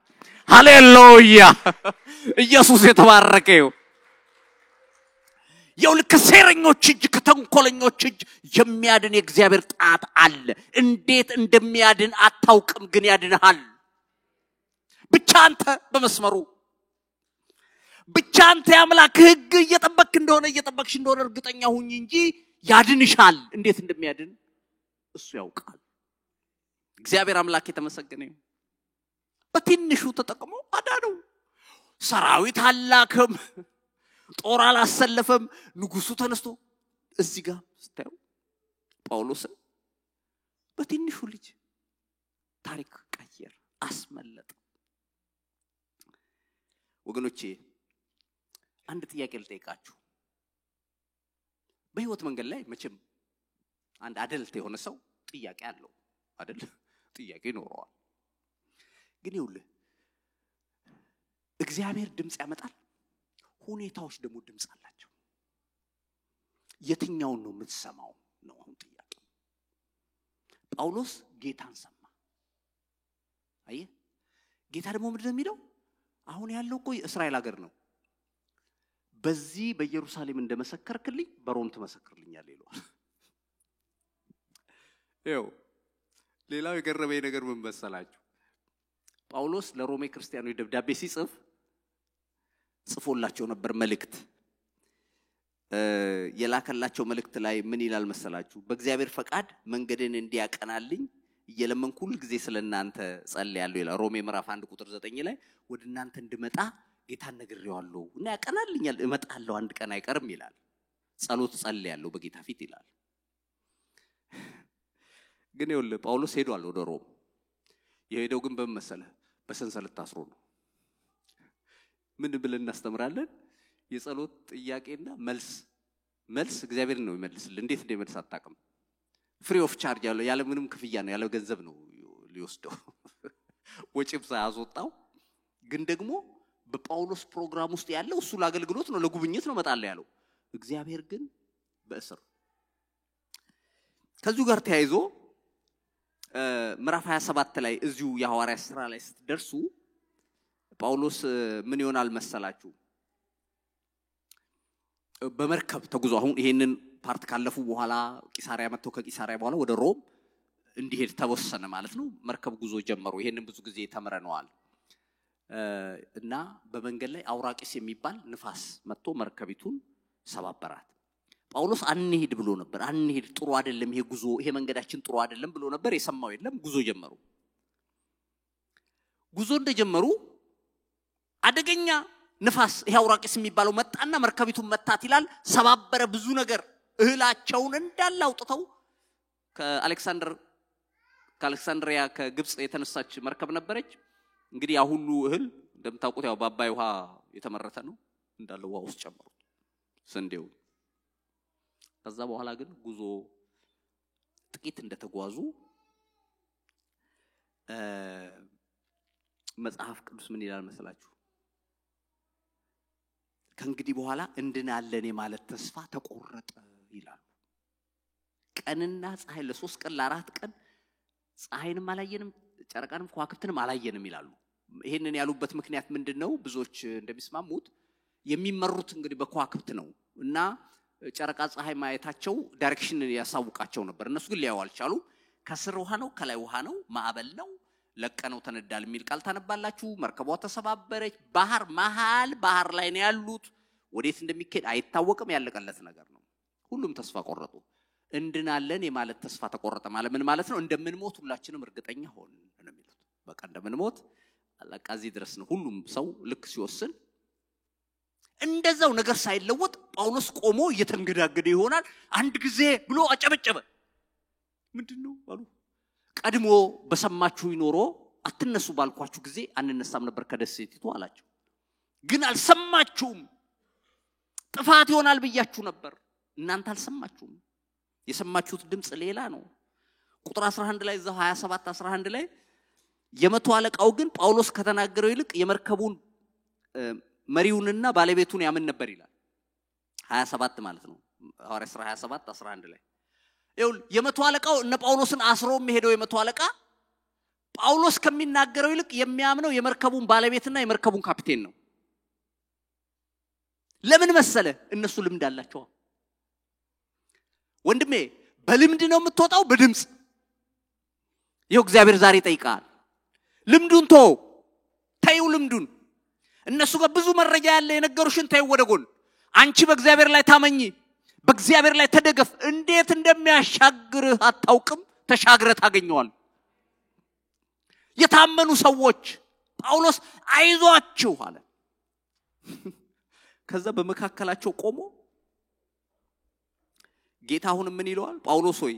ሃሌሉያ ኢየሱስ የተባረከ ይሁን የውልክ ከሴረኞች እጅ ከተንኮለኞች እጅ የሚያድን የእግዚአብሔር ጣት አለ እንዴት እንደሚያድን አታውቅም ግን ያድንሃል ብቻ አንተ በመስመሩ ብቻ አንተ ያምላክ ህግ እየጠበቅሽ እንደሆነ እርግጠኛ ሁኚ እንጂ ያድንሻል እንዴት እንደሚያድን እሱ ያውቃል እግዚአብሔር አምላክ የተመሰገነ ይሁን በትንሹ ተጠቅሞ አዳነው ሰራዊት አላከም ጦር አላሰለፈም ንጉሱ ተነስቶ እዚህ ጋር ስታዩ ጳውሎስ በትንሹ ልጅ ታሪክ ቀየር አስመለጠ ወገኖቼ አንድ ጥያቄ ልጠይቃችሁ በህይወት መንገድ ላይ መቼም አንድ አደልት የሆነ ሰው ጥያቄ አለው አይደል ጥያቄ ይኖረዋል ግን ይውልህ እግዚአብሔር ድምጽ ያመጣል ሁኔታዎች ደግሞ ድምጽ አላቸው የትኛው ነው የምትሰማው ነው አሁን ጥያቄ ጳውሎስ ጌታን ሰማ አየ ጌታ ደግሞ ምንድነው የሚለው አሁን ያለው ቆይ እስራኤል ሀገር ነው በዚህ በኢየሩሳሌም እንደመሰከርክልኝ በሮም ተመሰክርልኛል ይሏል ይው ሌላው የገረመኝ ነገር ምን መሰላችሁ ጳውሎስ ለሮሜ ክርስቲያኖች ደብዳቤ ሲጽፍ ጽፎላቸው ነበር መልእክት የላከላቸው መልእክት ላይ ምን ይላል መሰላችሁ በእግዚአብሔር ፈቃድ መንገድን እንዲያቀናልኝ እየለመንኩ ሁሉ ጊዜ ስለናንተ ጸልያለሁ ይላል ሮሜ ምዕራፍ 1 ቁጥር 9 ላይ ወደናንተ እንድመጣ ጌታን ነግሬዋለሁ እና ያቀናልኛል እመጣለሁ አንድ ቀን አይቀርም ይላል ጸሎት ጸልያለሁ በጌታ ፊት ይላል ግን ይኸውልህ ጳውሎስ ሄዷል ወደ ሮም የሄደው ግን በመሰለ በሰንሰለት ታስሮ ነው ምን ብለን እናስተምራለን የጸሎት ጥያቄና መልስ እግዚአብሔር ነው የሚመልስልህ እንዴት እንደሚመልስ አጣቀም ፍሪ ኦፍ ቻርጅ ያለ ምንም ክፍያ ነው ያለ ገንዘብ ነው ሊወስደው ወጪም ሳያስወጣው ግን ደግሞ በጳውሎስ ፕሮግራም ውስጥ ያለው እሱ ለአገልግሎት ነው ለጉብኝት ነው መጣለ ያለው እግዚአብሔር ግን በእስር ከዚሁ ጋር ተያይዞ ምዕራፍ 27 ላይ እዚሁ የሐዋርያ ሥራ ላይ ስትደርሱ ጳውሎስ ምን ይሆናል መሰላችሁ በመርከብ ተጉዞ አሁን ይሄንን ፓርት ካለፉ በኋላ ቂሳሪያ መጥቶ ከቂሳሪያ በኋላ ወደ ሮም እንዲሄድ ተወሰነ ማለት ነው መርከብ ጉዞ ጀመሩ ይሄንን ብዙ ጊዜ ተመረነዋል እና በመንገድ ላይ አውራቂስ የሚባል ንፋስ መጥቶ መርከቢቱን ሰባበራት ጳውሎስ አንሄድ ብሎ ነበር አንሄድ ጥሩ አይደለም ይሄ ጉዞ ይሄ መንገዳችን ጥሩ አይደለም ብሎ ነበር የሰማው የለም ጉዞ ጀመሩ ጉዞ እንደጀመሩ አደገኛ ንፋስ ይሄ አውራቂስ የሚባለው መጣና መርከቢቱን መታት ይላል ሰባበረ ብዙ ነገር እህላቸውን እንዳላውጥተው ከአሌክሳንድሪያ ከግብጽ የተነሳች መርከብ ነበረች እንግዲህ አሁሉ እህል እንደምታውቁት ያው በአባይ ውሃ የተመረተ ነው እንዳለ ውሃ ውስጥ ጨመሩ ስንዴው ከዛ በኋላ ግን ጉዞ ጥቂት እንደተጓዙ መጽሐፍ ቅዱስ ምን ይላል መሰላችሁ ከእንግዲህ በኋላ እንድናለን የማለት ተስፋ ተቆረጠ ይላል ቀንና ፀሐይ ለ3 ቀን ለ4 ቀን ፀሐይንም አላየንም ጨረቃንም ከዋክብትንም አላየንም ይላሉ ይሄንን ያሉበት ምክንያት ምንድነው ብዙዎች እንደሚስማሙት የሚመሩት እንግዲህ በከዋክብት ነው እና ጨረቃ ፀሐይ ማየታቸው ዳይሬክሽን ያሳውቃቸው ነበር እነሱ ግን ሊያዩ አልቻሉ ከስር ውሃ ነው ከላይ ውሃ ነው ማዕበል ነው ለቀነው ተነዳል የሚል ቃል ታነባላችሁ መርከቧ ተሰባበረች ባህር ላይ ነው ያሉት ወዴት እንደሚከድ አይታወቅም ያለቀለት ነገር ነው ሁሉም ተስፋ ቆረጡ እንድናለን የማለት ተስፋ ተቆረጠ ማለት ምን ማለት ነው እንደምንሞት ሁላችንም እርግጠኛ ሆን ነው የሚሉት በቃ እንደምንሞት አላቃዚ ድረስ ነው ሁሉም ሰው ልክ ሲወስን እንደዛው ነገር ሳይለወጥ ጳውሎስ ቆሞ እየተንገዳገደ ይሆናል አንድ ጊዜ ብሎ አጨበጨበ ምንድነው አሉ ቀድሞ በሰማችሁ ይኖሮ አትነሱ ባልኳችሁ ጊዜ አንነሳም ነበር ከደሴቲቱ አላቸው ግን አልሰማችሁም ጥፋት ይሆናል ብያችሁ ነበር እናንተ አልሰማችሁም የሰማችሁት ድምጽ ሌላ ነው ቁጥር 11 ላይ እዛው 27 11 ላይ የመቶ አለቃው ግን ጳውሎስ ከተናገረው ይልቅ የመርከቡን መሪውንና ባለቤቱን ያምን ነበር ይላል 27 ማለት ነው ሐዋርያ ሥራ 27 11 ላይ ይሁን የመቶ አለቃው እነ ጳውሎስን አስሮ የሚሄደው የመቶ አለቃ ጳውሎስ ከሚናገረው ይልቅ የሚያምነው የመርከቡን ባለቤትና የመርከቡን ካፒቴን ነው ለምን መሰለ እነሱ ልምድ አላቸው ወንድሜ በልምድ ነው የምትወጣው በድምጽ ይሄው እግዚአብሔር ዛሬ ጠይቃል ልምዱን ተይው ልምዱን እነሱ ጋር ብዙ መረጃ ያለ የነገሩሽን ተይው ወደጎን አንቺ በእግዚአብሔር ላይ ታመኚ በእግዚአብሔር ላይ ተደገፍ እንዴት እንደሚያሻግርህ አታውቅም ተሻግረ ታገኘዋል የታመኑ ሰዎች ጳውሎስ አይዟችሁ አለ ከዛ በመካከላቸው ቆሞ ጌታ አሁን ምን ይለዋል ጳውሎስ ሆይ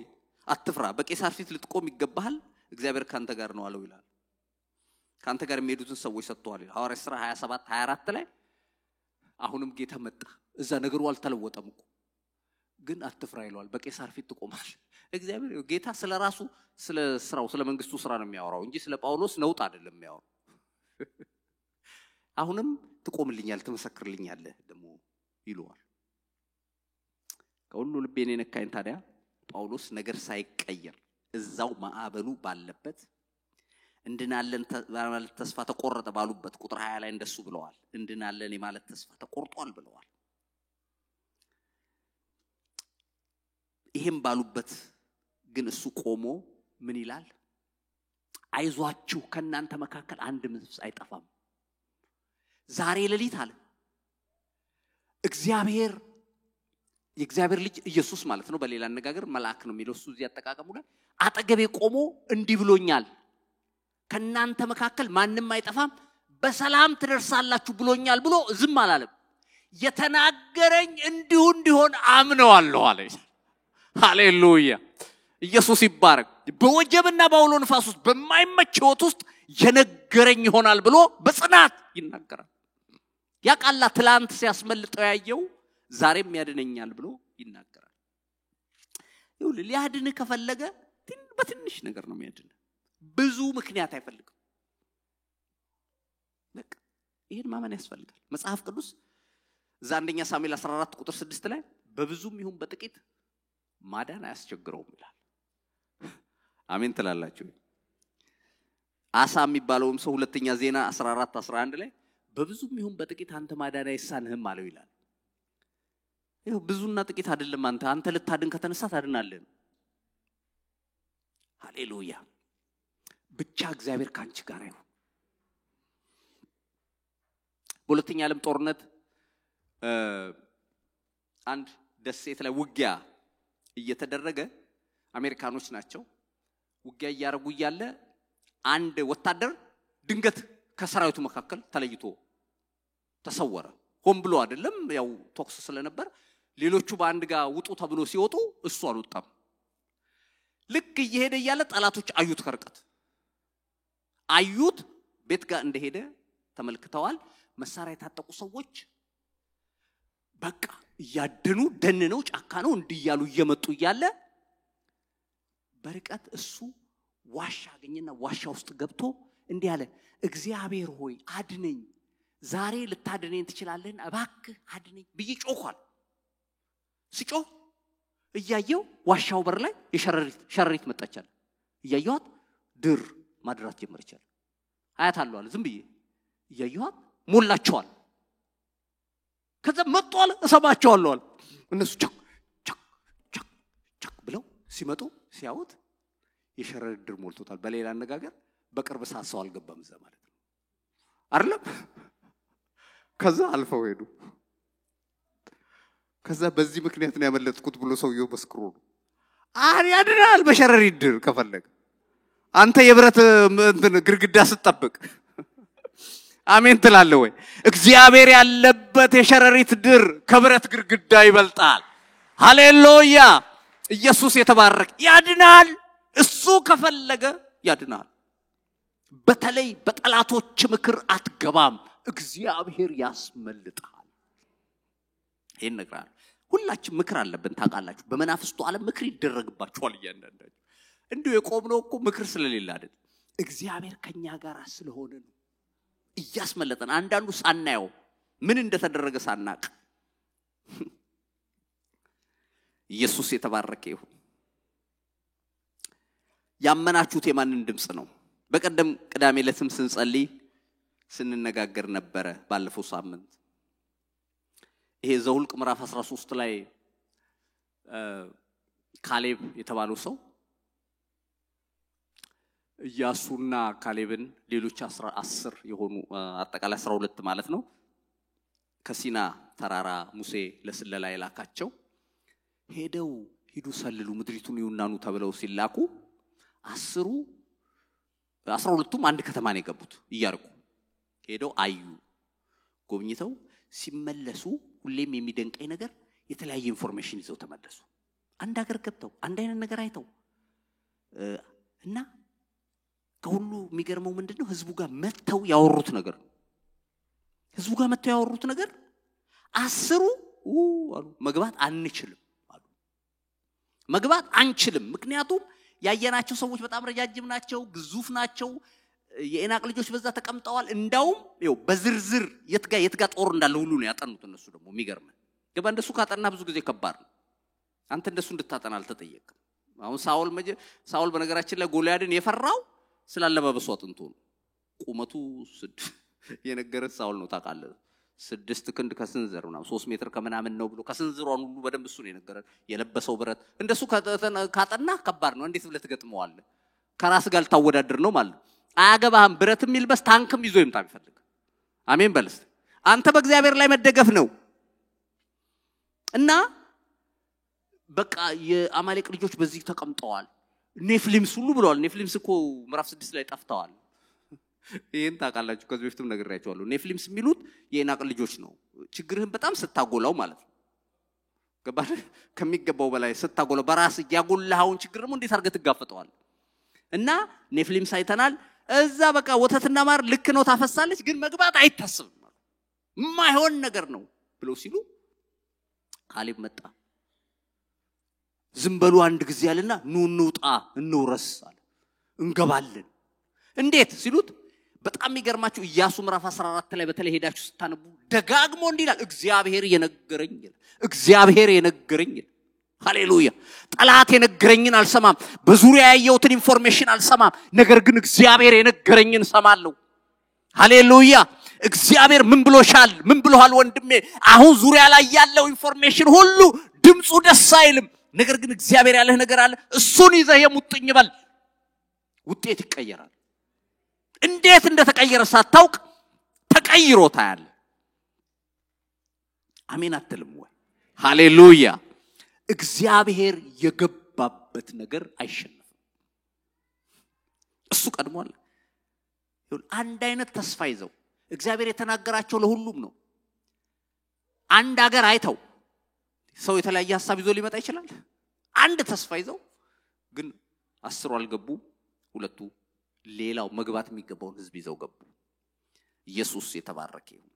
አትፍራ በቄሳር ፊት ልትቆም ይገባሃል እግዚአብሔር ካንተ ጋር ነው አለው ይላል ካንተ ጋር የሚሄዱትን ሰዎች ሰጥቷል ሐዋርያ ሥራ 27 24 ላይ አሁንም ጌታ መጣ እዛ ነገሩ አልተለወጠም እኮ ግን አትፍራ ይለዋል በቄሳር ፊት ትቆማል እግዚአብሔር ጌታ ስለራሱ ስለ ስራው ስለ መንግስቱ ስራ ነው የሚያወራው እንጂ ስለ ጳውሎስ ነውጥ አይደለም የሚያወራው አሁንም ትቆምልኛል ትመሰክርልኛል ደሞ ይለዋል ከሁሉ ልቤን የነካኝ ታዲያ ጳውሎስ ነገር ሳይቀየር እዛው ማዕበሉ ባለበት እንድናለን ማለት ተስፋ ተቆረጠ ባሉበት ቁጥር 20 ላይ እንደሱ ብለዋል እንድናለን የማለት ተስፋ ተቆርጧል ብለዋል ይሄም ባሉበት ግን እሱ ቆሞ ምን ይላል አይዟችሁ ከናንተ መካከል አንድ ነፍስ አይጠፋም ዛሬ ሌሊት አለ የእግዚአብሔር ልጅ ኢየሱስ ማለት ነው በሌላ አነጋገር መልአክ ነው የሚለው እሱ እዚህ አጠቃቀሙ ላይ አጠገቤ ቆሞ እንዲህ ብሎኛል ከናንተ መካከል ማንንም አይጠፋም በሰላም ትደርሳላችሁ ብሎኛል ብሎ ዝም አላለም የተናገረኝ እንዲሆን አምነዋለሁ አለ ሃሌሉያ ኢየሱስ ይባረክ በወጀብና ባውሎ ንፋስ ውስጥ በማይመች ህይወት ውስጥ የነገረኝ ይሆናል ብሎ በጽናት ይናገራል ያቃላ ትላንት ሲያስመልጠው ያየው ዛሬም ያድነኛል ብሎ ይናገራል ይሁን ሊያድን ከፈለገ በትንሽ ነገር ነው የሚያድን ብዙ ምክንያት አይፈልግም በቃ ይሄን ማመን ያስፈልጋል መጽሐፍ ቅዱስ አንደኛ ሳሙኤል 14 ቁጥር 6 ላይ በብዙም ይሁን በጥቂት ማዳን አያስቸግረውም ይላል አሜን ትላላችሁ አሳ የሚባለውም ሰው ሁለተኛ ዜና 14 11 ላይ በብዙም ይሁን በጥቂት አንተ ማዳን አይሳንህም አለው ይላል ይሄው ብዙና ጥቂት አይደለም አንተ ልታድን ከተነሳ ታድናለህ ሃሌሉያ ብቻ እግዚአብሔር ካንቺ ጋር ነው በሁለተኛ ዓለም ጦርነት አንድ ደሴት ላይ ውጊያ እየተደረገ አሜሪካኖች ናቸው ውጊያ ያረጉ ይያለ አንድ ወታደር ድንገት ከሰራዊቱ መካከል ተለይቶ ተሰወረ ሆን ብሎ አይደለም ያው ቶክስ ስለነበር ሌሎቹ በአንድ ጋር ውጡ ተብሎ ሲወጡ እሱ አልወጣም ልክ እየሄደ ይያለ ጣላቶች አዩት ከርቀት አዩት ቤት ጋር እንደሄደ ተመልክተዋል መሳሪያ የታጠቁ ሰዎች በቃ ያደኑ ደንነው ጫካ ነው እንዲያሉ እየመጡ ይያለ በርቀት እሱ ዋሻ አገኘና ዋሻ ውስጥ ገብቶ እንዲህ አለ እግዚአብሔር ሆይ አድነኝ ዛሬ ልታድነኝ ትችላለህና እባክህ አድነኝ ብዬ ጮኻል ሲጮህ እያየው ዋሻው በር ላይ የሸረሪት መጣቻለ እያየዋት ድር ማድራት ጀመረች አለ አያት አለው አለ ዝም ብዬ እያየኋት ሞላቸዋል ከዛ መጡ አለ እሰማቸዋለሁ አለ እነሱ ቸክ ቸክ ቸክ ቸክ ብለው ሲመጡ ሲያዩት የሸረር ድር ሞልቶታል በሌላ አነጋገር በቅርብ ሳሰው አልገባም እዛ ማለት ነው አይደለም ከዛ አልፈው ሄዱ ከዛ በዚህ ምክንያት ነው ያመለጥኩት ብሎ ሰውየው መስክሮ ነው ያድናል በሸረር ድር ከፈለገ አንተ የብረት እንትን ግርግዳ ስትጠብቅ አሜን ትላለህ ወይ እግዚአብሔር ያለበት የሸረሪት ድር ከብረት ግርግዳ ይበልጣል ሃሌሉያ ኢየሱስ የተባረከ ያድናል እሱ ከፈለገ ያድናል በተለይ በጠላቶች ምክር አትገባም እግዚአብሔር ያስመልጣል ይሄን ነገር ሁላችን ምክር አለብን ታውቃላችሁ በመናፍስቱ ዓለም ምክር ይደረግባችኋል እያንዳንዳችሁ እንዲሁ የቆምነው እኮ ምክር ስለሌለ አይደል እግዚአብሔር ከኛ ጋር ስለሆነ ነው እያስመለጠን አንዳንዱ ሳናየው ምን እንደተደረገ ሳናቅ ኢየሱስ የተባረከ ይሁን ያመናችሁት የማንን ድምጽ ነው በቀደም ቅዳሜ ለስም ስንጸልይ ስንነጋገር ነበረ ባለፈው ሳምንት ይሄ ዘኍልቍ ምዕራፍ 13 ላይ ካሌብ የተባለው ሰው ኢያሱና ካሌብን ሌሎች 10 የሆኑ አጠቃላይ 12 ማለት ነው ከሲና ተራራ ሙሴ ለስለላ ይላካቸው ሄደው ሂዱ ሰልሉ ምድሪቱን ይውናኑ ተብለው ሲላኩ 12ቱም አንድ ከተማ ነው የገቡት ይያርቁ ሄደው አዩ ጎብኝተው ሲመለሱ ሁሌም የሚደንቀኝ ነገር የተለያየ ኢንፎርሜሽን ይዘው ተመለሱ አንድ ሀገር ገብተው አንድ አይነት ነገር አይተው እና ከሁሉ የሚገርመው ምንድነው ህዝቡ ጋር መተው ያወሩት ነገር አስሩ አሉ መግባት አንችልም አሉ መግባት አንችልም ምክንያቱም ያየናቸው ሰዎች በጣም ረጃጅም ናቸው ግዙፍ ናቸው የኤናቅ ልጆች በዛ ተቀምጠዋል እንዳውም ይው በዝርዝር የትጋ ጦር እንዳለ ሁሉ ነው ያጠኑት እነሱ ደግሞ የሚገርም ገባ እንደሱ ካጠና ብዙ ጊዜ ከባድ ነው አንተ እንደሱ እንድታጠና አልተጠየቅም አሁን ሳውል በነገራችን ላይ ጎልያድን የፈራው ስላለባበሱ አጥንቶ ነው ቁመቱ የነገረ ሳውል ነው ታውቃለህ 6 ክንድ ከስንዝር ነው 3 ሜትር ከምናምን ነው ብሎ ከስንዝሯን ሁሉ በደንብ እሱ ነው የነገረ የለበሰው ብረት እንደሱ ካጠና ከባድ ነው እንዴት ብለህ ትገጥመዋለህ ከራስ ጋር ታወዳድር ነው ማለት አያገባህም ብረትም ይልበስ ታንክም ይዞ ይምጣ ይፈልግ አሜን በልስ አንተ በእግዚአብሔር ላይ መደገፍ ነው እና በቃ የአማሌቅ ልጆች በዚህ ተቀምጠዋል ኔፍሊምስ ሁሉ ብለዋል ኔፍሊምስ እኮ ምዕራፍ 6 ላይ ጠፍተዋል ይሄን ታውቃላችሁ ከዚህ በፊትም ነግሬያችኋለሁ ኔፍሊምስ የሚሉት የኤናቅ ልጆች ነው ችግርህን በጣም ስታጎላው ማለት ነው ገባህ ከሚገባው በላይ ስታጎላው በራስ ያጎላውን ችግር ደግሞ እንዴት አድርገህ ትጋፈጠዋል እና ኔፍሊምስ አይተናል እዛ በቃ ወተትና ማር ልክ ነው ታፈሳለች ግን መግባት አይታሰብም ማይሆን ነገር ነው ብለው ሲሉ ካሌብ መጣ ዝምበሉ አንድ ጊዜ ያለና እንውጣ እንውረስ አለ እንገባለን እንዴት ሲሉት በጣም ይገርማችሁ ኢያሱ ምዕራፍ 14 ላይ በተለይ ሄዳችሁ ስታነቡ ደጋግሞ እንዲላል እግዚአብሔር የነገረኝ ሃሌሉያ ጠላት የነገረኝን አልሰማም በዙሪያ ያየሁትን ኢንፎርሜሽን አልሰማም ነገር ግን እግዚአብሔር የነገረኝን ሰማለሁ ሃሌሉያ እግዚአብሔር ምን ብሎሻል ምን ብሎሃል ወንድሜ አሁን ዙሪያ ላይ ያለው ኢንፎርሜሽን ሁሉ ድምጹ ደስ አይልም ነገር ግን እግዚአብሔር ያለህ ነገር አለ እሱን ይዘህ የሙጥኝ በል ውጤት ይቀየራል እንዴት እንደተቀየረ ሳታውቅ ተቀይሮ ታያለ አሜን አትልም ወይ ሃሌሉያ እግዚአብሔር የገባበት ነገር አይሸነፍም እሱ ቀድሟል አንድ አይነት ተስፋ ይዘው እግዚአብሔር የተናገራቸው ለሁሉም ነው አንድ ሀገር አይተው ሰው የተለያየ ሐሳብ ይዞ ሊመጣ ይችላል አንድ ተስፋ ይዘው ግን 10 አልገቡ ሁለቱ ሌላው መግባት የሚገባውን ህዝብ ይዘው ገቡ ኢየሱስ የተባረከ ይሁን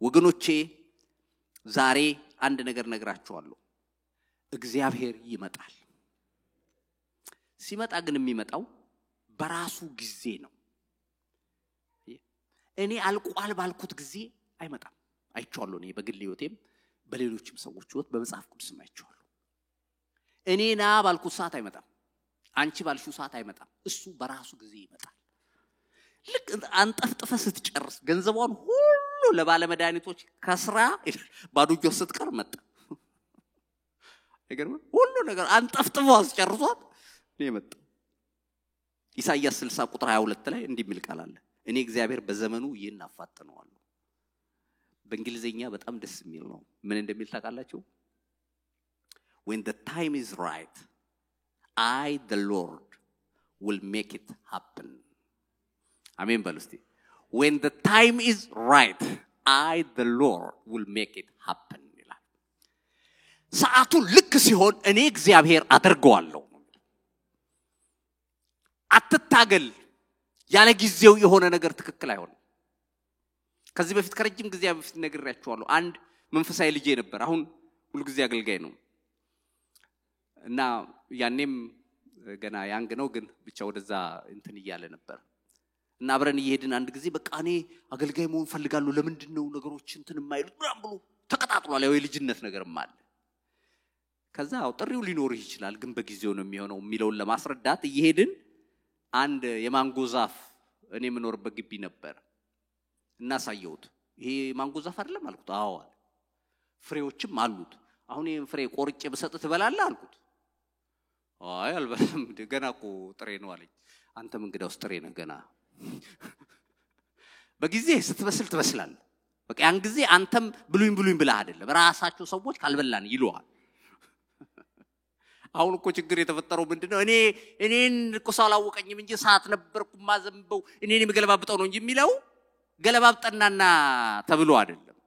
ወገኖቼ ዛሬ አንድ ነገር ነግራችኋለሁ እግዚአብሔር ይመጣል ሲመጣ ግን የሚመጣው በራሱ ጊዜ ነው እኔ አልቋል ባልኩት ጊዜ አይመጣም አይቻለሁ እኔ በግል ህይወቴም በሌሎችም ሰዎች ህይወት በመጽሐፍ ቅዱስም አይቻለሁ እኔና ባልኩት ሰዓት አይመጣም አንቺ ባልሽው ሰዓት አይመጣም እሱ በራሱ ጊዜ ይመጣል ልክ አንጠፍጥፈ ስትጨርስ ገንዘቧን ሁሉ ለባለ መድኃኒቶች ከስራ ባዶ እጇ ስትቀር መጣ አይገርም ሁሉ ነገር አንጠፍጥፎ አስጨርሷት ነው የመጣው ኢሳይያስ 60 ቁጥር 22 ላይ እንዲህ የሚል ቃል አለ እኔ እግዚአብሔር በዘመኑ ይናፋጥነዋለሁ በእንግሊዘኛ በጣም ደስ የሚል ነው ምን እንደሚል ታውቃላችሁ when the time is right I the Lord will make it happen amen በሉስቲ when the time is right I the Lord will make it happen ይላል ሰዓቱ ልክ ሲሆን እኔ እግዚአብሔር አደርገዋለሁ አትታገል ያለ ጊዜው የሆነ ነገር ትክክል አይሆንም ከዚህ በፊት ከረጅም ጊዜ በፊት ነግሬያችኋለሁ አንድ መንፈሳዊ ልጅ ነበር አሁን ሁሉ ጊዜ አገልጋይ ነው እና ያኔም ገና ያንግ ነው ግን ብቻ ወደዛ እንትን ይያለ ነበር እና አብረን እየሄድን አንድ ጊዜ በቃ እኔ አገልጋይ መሆን ፈልጋለሁ ለምንድን ነው ነገሮች እንትን የማይሉት ብሎ ተቀጣጥሏል ያው የልጅነት ነገርም አለ ከዛ ጥሪው ሊኖር ይችላል ግን በጊዜው ነው የሚሆነው የሚለውን ለማስረዳት እየሄድን አንድ የማንጎ ዛፍ እኔ ምኖርበት ግቢ ነበር እና ሳየውት ይሄ ማንጎ ዛፍ አይደለም አልኩት አዎ ፍሬዎችም አሉት አሁን ይሄን ፍሬ ቆርጬ በሰጥ ትበላለህ አልኩት አይ አልበላም ገና እኮ ጥሬ ነው አለኝ አንተም እንግዳውስ ጥሬ ነህ ገና በጊዜ ስትበስል ትበስላለህ በቃ ያን ጊዜ አንተም ብሉኝ ብለህ አይደለም ራሳቸው ሰዎች ካልበላን ይሉሃል አሁን እኮ ችግር የተፈጠረው ምንድነው እኔን እኮ ሳላወቀኝም እንጂ ሰዓት ነበርኩ ማዘንበው እኔን የሚገለባብጠው ነው እንጂ የሚለው ገለባብጠናና ተብሎ አይደለም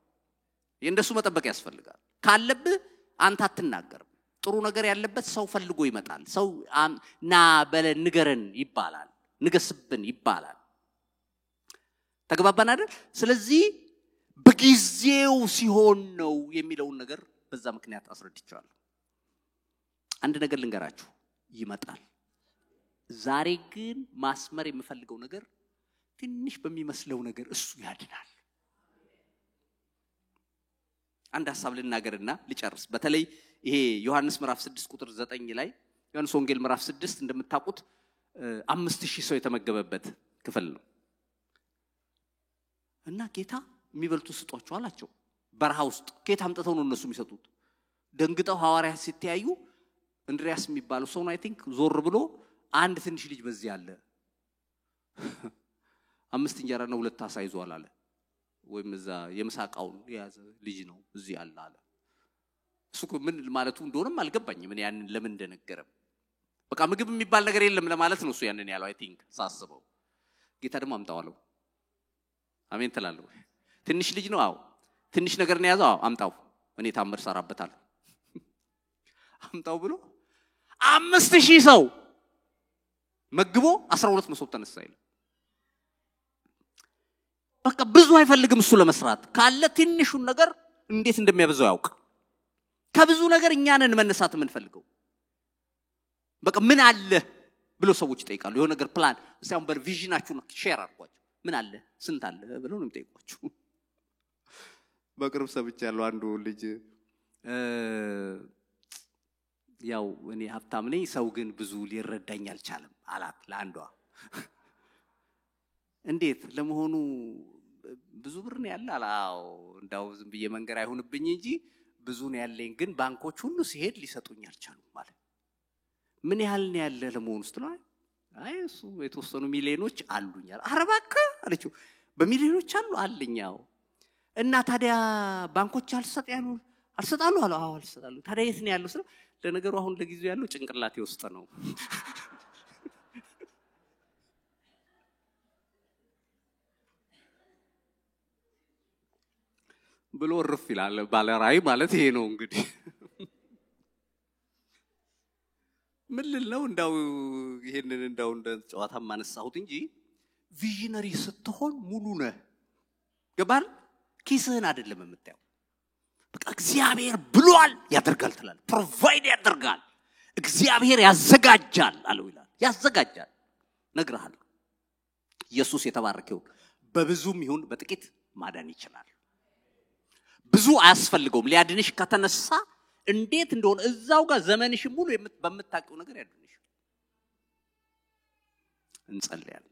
እንደሱ መጠበቅ ያስፈልጋል ካለብህ አንተ አትናገርም ጥሩ ነገር ያለበት ሰው ፈልጎ ይመጣል ሰው ና በለ ንገረን ይባላል ንገስብን ይባላል ተግባባን አይደል ስለዚህ በጊዜው ሲሆን ነው የሚለውን ነገር በዛ ምክንያት አስረድቻለሁ አንድ ነገር ልንገራችሁ ይመጣል ዛሬ ግን ማስመር የምፈልገው ነገር ትንሽ በሚመስለው ነገር እሱ ያድናል አንድ ሐሳብ ልናገርና ልጨርስ በተለይ ይሄ ዮሐንስ ምዕራፍ 6 ቁጥር 9 ላይ ዮሐንስ ወንጌል ምዕራፍ 6 እንደምታውቁት 5000 ሰው የተመገበበት ክፍል ነው እና ጌታ የሚበልጡ ስጧቸው አላቸው በረሃ ውስጥ ጌታ አምጥተው ነው እነሱ የሚሰጡት ደንግጠው ሐዋርያት ሲተያዩ እንድሪያስ የሚባለው ሰው ነው አይ ቲንክ ዞር ብሎ አንድ ትንሽ ልጅ በዚህ አለ 5 እንጀራና 2 ዓሣ ይዟል አለ ወይም እዛ የምሳቃውን የያዘ ልጅ ነው እዚህ አለ እሱ ምን ማለቱ እንደሆነም አልገባኝም ምን ያንን ለምን እንደነገረም በቃ ምግብ የሚባል ነገር የለም ለማለት ነው እሱ ያንን ያለው አይ ቲንክ ሳስበው ጌታ ደግሞ አምጣዋለሁ አሜን ተላልኩ ትንሽ ልጅ ነው አዎ ትንሽ ነገር ነው ያዘው አምጣው እኔ ታምር ሰራበታለሁ አምጣው ብሎ 5000 ሰው መግቦ 12 መሶብ ተነሳ ይላል በቃ ብዙ አይፈልግም እሱ ለመስራት ካለ ትንሹን ነገር እንዴት እንደሚያበዛው ያውቅ ከብዙ ነገር እኛንን መነሳት የምንፈልገው በቃ ምን አለ ብሎ ሰዎች ይጠይቃሉ የሆነ ነገር ፕላን ሳይሆን በቪዥናችሁ ሼር አድርጓቸው ምን አለ ስንት አለ ብሎ ነው የሚጠይቋቸው በቅርብ ሰብቻለሁ አንዱ ልጅ ያው እኔ ሀብታም ነኝ ሰው ግን ብዙ ሊረዳኝ አልቻለም አላት ለአንዷ እንዴት ለመሆኑ ብዙ ብር ነው ያለ አላው እንዳው ዝም ብዬ መንገር አይሆንብኝ እንጂ ብዙ ነው ያለኝ ግን ባንኮች ሁሉ ሲሄድ ሊሰጡኝ አልቻሉም ማለት ምን ያህል ነው ያለ ለመሆኑ ስትለው አይ እሱ የተወሰኑ ሚሊዮኖች አሉኝ አረባካ አለችው በሚሊዮኖች አለኛው እና ታዲያ ባንኮች አልሰጣሉ አለ አዎ አልሰጣሉ ታዲያ የት ነው ያለው ስለ ለነገሩ አሁን ለጊዜው ያለው ጭንቅላቴ ውስጥ ነው ብሎ ርፍ ይላል ባለራይ ማለት ይሄ ነው እንግዲህ ምን ልለው እንዳው ይሄንን እንዳው እንደ ጨዋታ ማነሳሁት እንጂ ቪዥነሪ ስትሆን ሙሉ ነህ ገባል ኪስህን አይደለም የምታየው በቃ እግዚአብሔር ብሏል ያደርጋል ትላል ፕሮቫይድ ያደርጋል እግዚአብሔር ያዘጋጃል አለው ይላል ያዘጋጃል ነግረሃል ኢየሱስ የተባረከው በብዙም ይሁን በጥቂት ማዳን ይችላል ብዙ አያስፈልገውም ሊያድንሽ ከተነሳ እንዴት እንደሆነ እዛው ጋር ዘመንሽ ሙሉ በመታቀው ነገር ያድንሽ እንጸልያለን